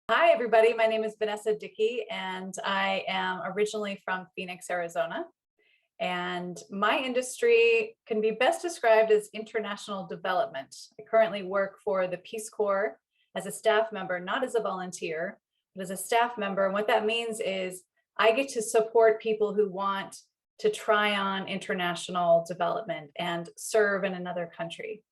Hi, everybody. My name is Vanessa Dickey, and I am originally from Phoenix, Arizona. And my industry can be best described as international development. I currently work for the Peace Corps as a staff member, not as a volunteer, but as a staff member. And what that means is I get to support people who want to try on international development and serve in another country.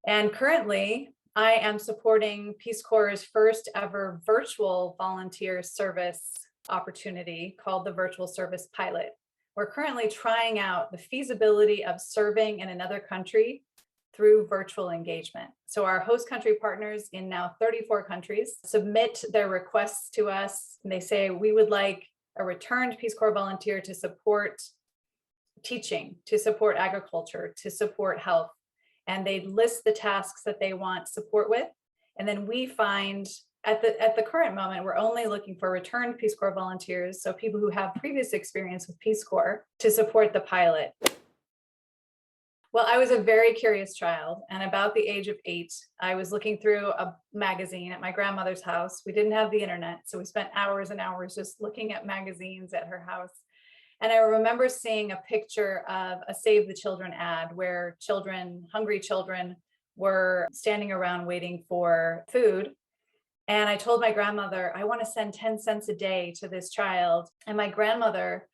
And currently, I am supporting Peace Corps' first ever virtual volunteer service opportunity called the Virtual Service Pilot. We're currently trying out the feasibility of serving in another country through virtual engagement. So our host country partners in now 34 countries submit their requests to us. And they say, we would like a returned Peace Corps volunteer to support teaching, to support agriculture, to support health. And they list the tasks that they want support with. And then we find at the current moment, we're only looking for returned Peace Corps volunteers, so people who have previous experience with Peace Corps, to support the pilot. Well, I was a very curious child, and about the age of 8, I was looking through a magazine at my grandmother's house. We didn't have the internet, so we spent hours and hours just looking at magazines at her house. And I remember seeing a picture of a Save the Children ad where children, hungry children, were standing around waiting for food. And I told my grandmother, I want to send 10 cents a day to this child. And my grandmother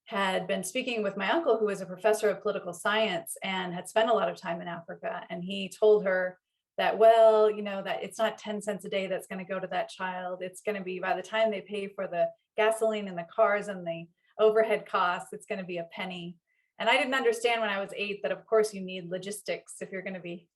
had been speaking with my uncle, who was a professor of political science and had spent a lot of time in Africa. And he told her that, well, that it's not 10 cents a day that's going to go to that child. It's going to be, by the time they pay for the gasoline in the cars and the overhead costs, it's going to be a penny. And I didn't understand when I was 8 that of course you need logistics if you're going to be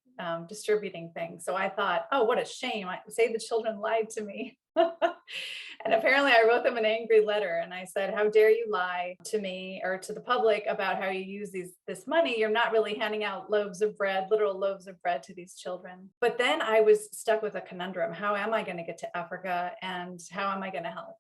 distributing things. So I thought, oh, what a shame. Save the Children lied to me. And apparently I wrote them an angry letter and I said, how dare you lie to me or to the public about how you use this money? You're not really handing out loaves of bread, literal loaves of bread to these children. But then I was stuck with a conundrum. How am I going to get to Africa and how am I going to help?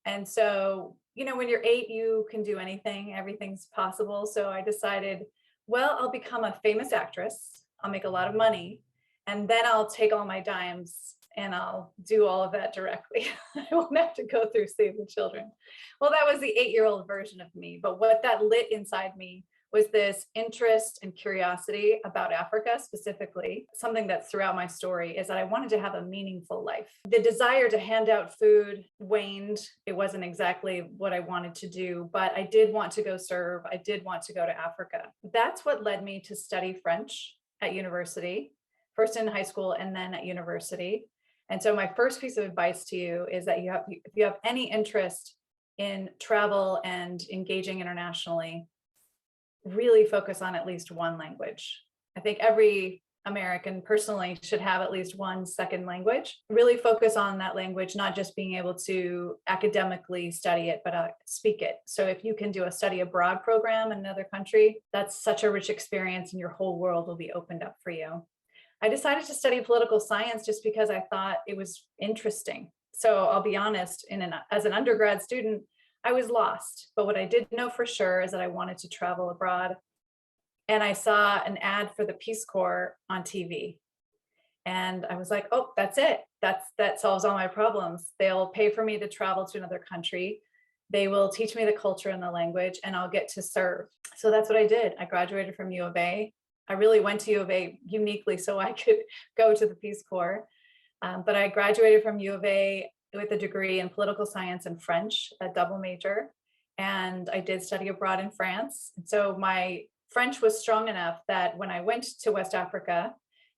And so, when you're 8, you can do anything, everything's possible. So I decided, well, I'll become a famous actress. I'll make a lot of money. And then I'll take all my dimes and I'll do all of that directly. I won't have to go through Save the Children. Well, that was the 8-year-old version of me. But what that lit inside me was this interest and curiosity about Africa specifically. Something that's throughout my story is that I wanted to have a meaningful life. The desire to hand out food waned. It wasn't exactly what I wanted to do, but I did want to go serve. I did want to go to Africa. That's what led me to study French at university, first in high school and then at university. And so my first piece of advice to you is that if you have any interest in travel and engaging internationally, really focus on at least one language. I think every American personally should have at least one second language. Really focus on that language, not just being able to academically study it, but speak it. So if you can do a study abroad program in another country, that's such a rich experience and your whole world will be opened up for you. I decided to study political science just because I thought it was interesting. So I'll be honest, as an undergrad student, I was lost, but what I did know for sure is that I wanted to travel abroad. And I saw an ad for the Peace Corps on TV. And I was like, oh, that's it. That solves all my problems. They'll pay for me to travel to another country. They will teach me the culture and the language, and I'll get to serve. So that's what I did. I graduated from U of A. I really went to U of A uniquely so I could go to the Peace Corps. But I graduated from U of A with a degree in political science and French, a double major. And I did study abroad in France. And so my French was strong enough that when I went to West Africa,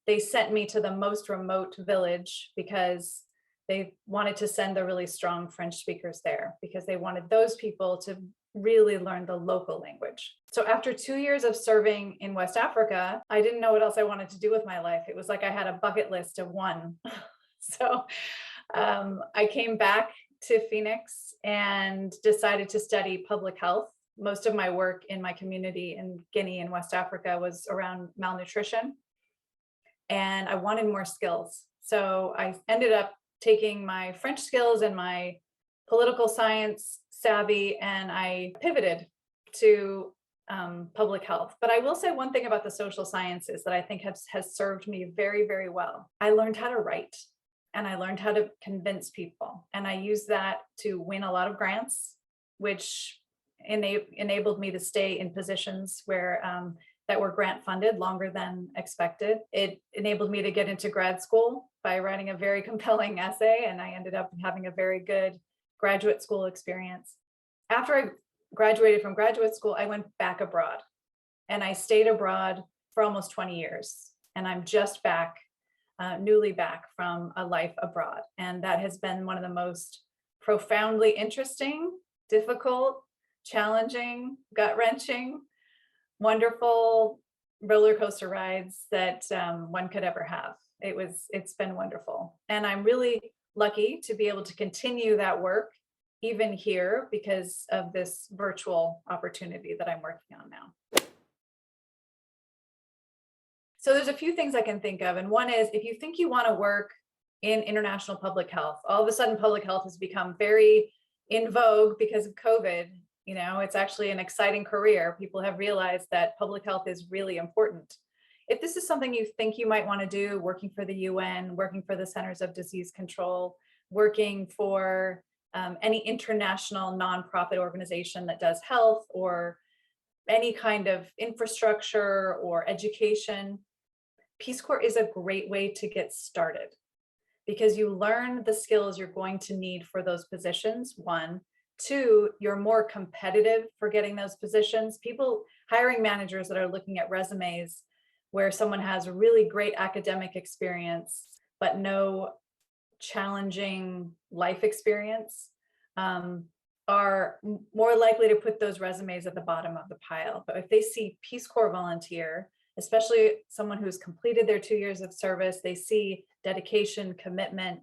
they sent me to the most remote village because they wanted to send the really strong French speakers there because they wanted those people to really learn the local language. So after 2 years of serving in West Africa, I didn't know what else I wanted to do with my life. It was like I had a bucket list of one. So I came back to Phoenix and decided to study public health. Most of my work in my community in Guinea and West Africa was around malnutrition. And I wanted more skills. So I ended up taking my French skills and my political science savvy, and I pivoted to public health. But I will say one thing about the social sciences that I think has served me very, very well. I learned how to write. and I learned how to convince people. And I used that to win a lot of grants, which enabled me to stay in positions where that were grant funded longer than expected. It enabled me to get into grad school by writing a very compelling essay, and I ended up having a very good graduate school experience. After I graduated from graduate school, I went back abroad, and I stayed abroad for almost 20 years. And I'm just back, newly back from a life abroad. And that has been one of the most profoundly interesting, difficult, challenging, gut-wrenching, wonderful roller coaster rides that one could ever have. It's been wonderful. And I'm really lucky to be able to continue that work even here because of this virtual opportunity that I'm working on now. So there's a few things I can think of. And one is, if you think you want to work in international public health, all of a sudden public health has become very in vogue because of COVID. You know, it's actually an exciting career. People have realized that public health is really important. If this is something you think you might want to do, working for the UN, working for the Centers of Disease Control, working for any international nonprofit organization that does health or any kind of infrastructure or education, Peace Corps is a great way to get started because you learn the skills you're going to need for those positions, one. Two, you're more competitive for getting those positions. Hiring managers that are looking at resumes where someone has a really great academic experience, but no challenging life experience, are more likely to put those resumes at the bottom of the pile. But if they see Peace Corps volunteer, especially someone who's completed their 2 years of service, they see dedication, commitment,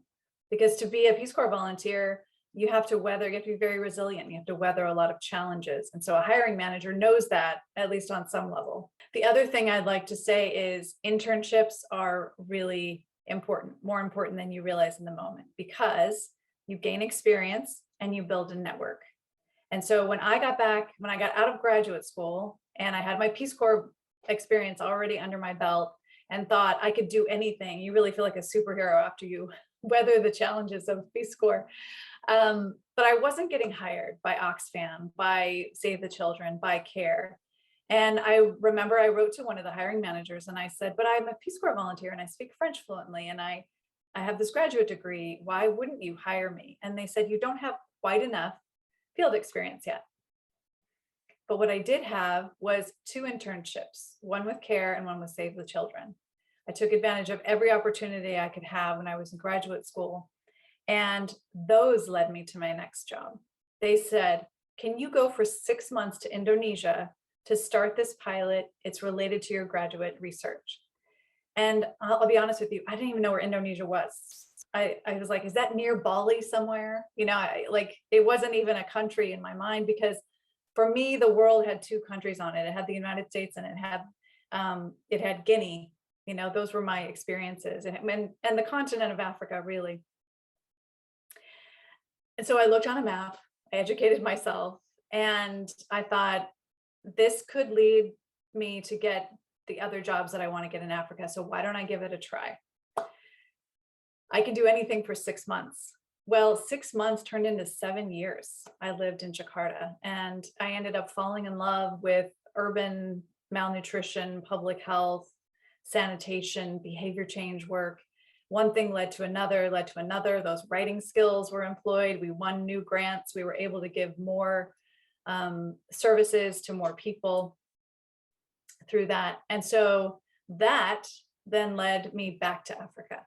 because to be a Peace Corps volunteer, you have to be very resilient. You have to weather a lot of challenges. And so a hiring manager knows that, at least on some level. The other thing I'd like to say is internships are really important, more important than you realize in the moment, because you gain experience and you build a network. And so when I got out of graduate school and I had my Peace Corps experience already under my belt and thought I could do anything, you really feel like a superhero after you weather the challenges of Peace Corps. But I wasn't getting hired by Oxfam, by Save the Children, by CARE. And I remember I wrote to one of the hiring managers and I said, but I'm a Peace Corps volunteer and I speak French fluently and I have this graduate degree. Why wouldn't you hire me? And they said, you don't have quite enough field experience yet. But what I did have was 2 internships, one with CARE and one with Save the Children. I took advantage of every opportunity I could have when I was in graduate school. And those led me to my next job. They said, can you go for 6 months to Indonesia to start this pilot? It's related to your graduate research. And I'll be honest with you, I didn't even know where Indonesia was. I was like, is that near Bali somewhere? You know, it wasn't even a country in my mind, because for me, the world had 2 countries on it. It had the United States and it had Guinea. You know, those were my experiences, and the continent of Africa, really. And so I looked on a map, I educated myself, and I thought this could lead me to get the other jobs that I want to get in Africa. So why don't I give it a try? I can do anything for 6 months. Well, 6 months turned into 7 years. I lived in Jakarta and I ended up falling in love with urban malnutrition, public health, sanitation, behavior change work. One thing led to another. Those writing skills were employed. We won new grants. We were able to give more services to more people through that. And so that then led me back to Africa.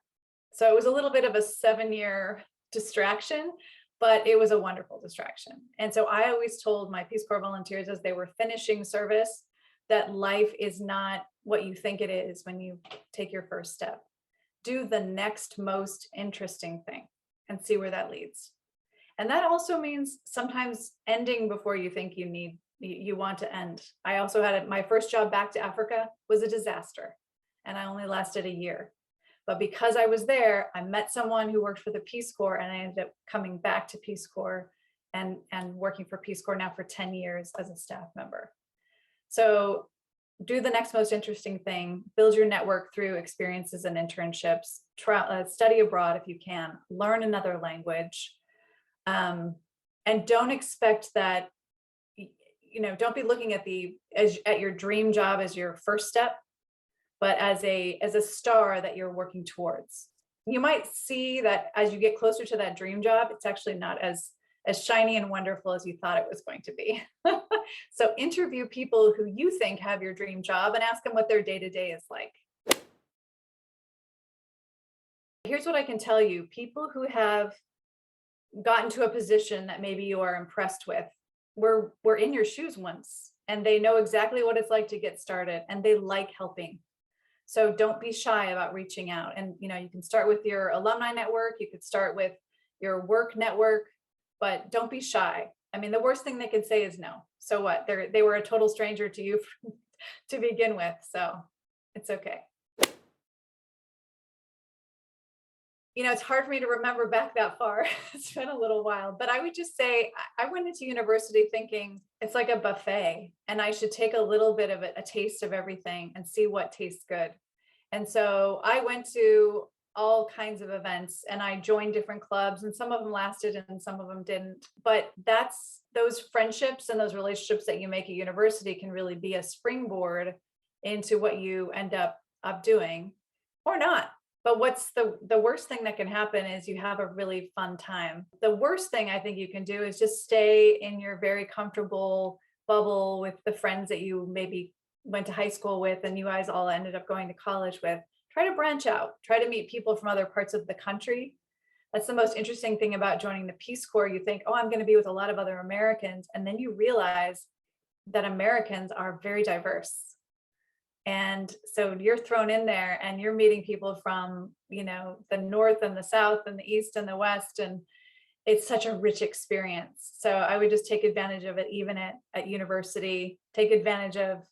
So it was a little bit of a 7-year distraction, but it was a wonderful distraction. And so I always told my Peace Corps volunteers as they were finishing service that life is not what you think it is when you take your first step. Do the next most interesting thing and see where that leads. And that also means sometimes ending before you think you want to end. I also had my first job back to Africa was a disaster, and I only lasted a year. But because I was there, I met someone who worked for the Peace Corps, and I ended up coming back to Peace Corps and working for Peace Corps now for 10 years as a staff member. So do the next most interesting thing, build your network through experiences and internships, study abroad if you can, learn another language, and don't expect that, don't be looking at your dream job as your first step, but as a star that you're working towards. You might see that as you get closer to that dream job, it's actually not as shiny and wonderful as you thought it was going to be. So interview people who you think have your dream job and ask them what their day-to-day is like. Here's what I can tell you. People who have gotten to a position that maybe you are impressed with were in your shoes once, and they know exactly what it's like to get started, and they like helping. So don't be shy about reaching out. And you can start with your alumni network, you could start with your work network, but don't be shy. I mean, the worst thing they could say is no. So what? They were a total stranger to you to begin with, so it's okay. It's hard for me to remember back that far. It's been a little while, but I would just say I went into university thinking it's like a buffet and I should take a little bit of it, a taste of everything, and see what tastes good. And so I went to all kinds of events and I joined different clubs, and some of them lasted and some of them didn't. But that's those friendships and those relationships that you make at university can really be a springboard into what you end up doing or not. But what's the worst thing that can happen is you have a really fun time. The worst thing I think you can do is just stay in your very comfortable bubble with the friends that you maybe went to high school with and you guys all ended up going to college with. Try to branch out, try to meet people from other parts of the country. That's the most interesting thing about joining the Peace Corps. You think, oh, I'm going to be with a lot of other Americans. And then you realize that Americans are very diverse. And so you're thrown in there and you're meeting people from, the North and the South and the East and the West. And it's such a rich experience. So I would just take advantage of it, even at university, take advantage of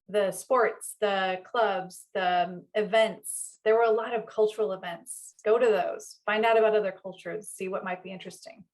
the sports, the clubs, the events. There were a lot of cultural events. Go to those, find out about other cultures, see what might be interesting.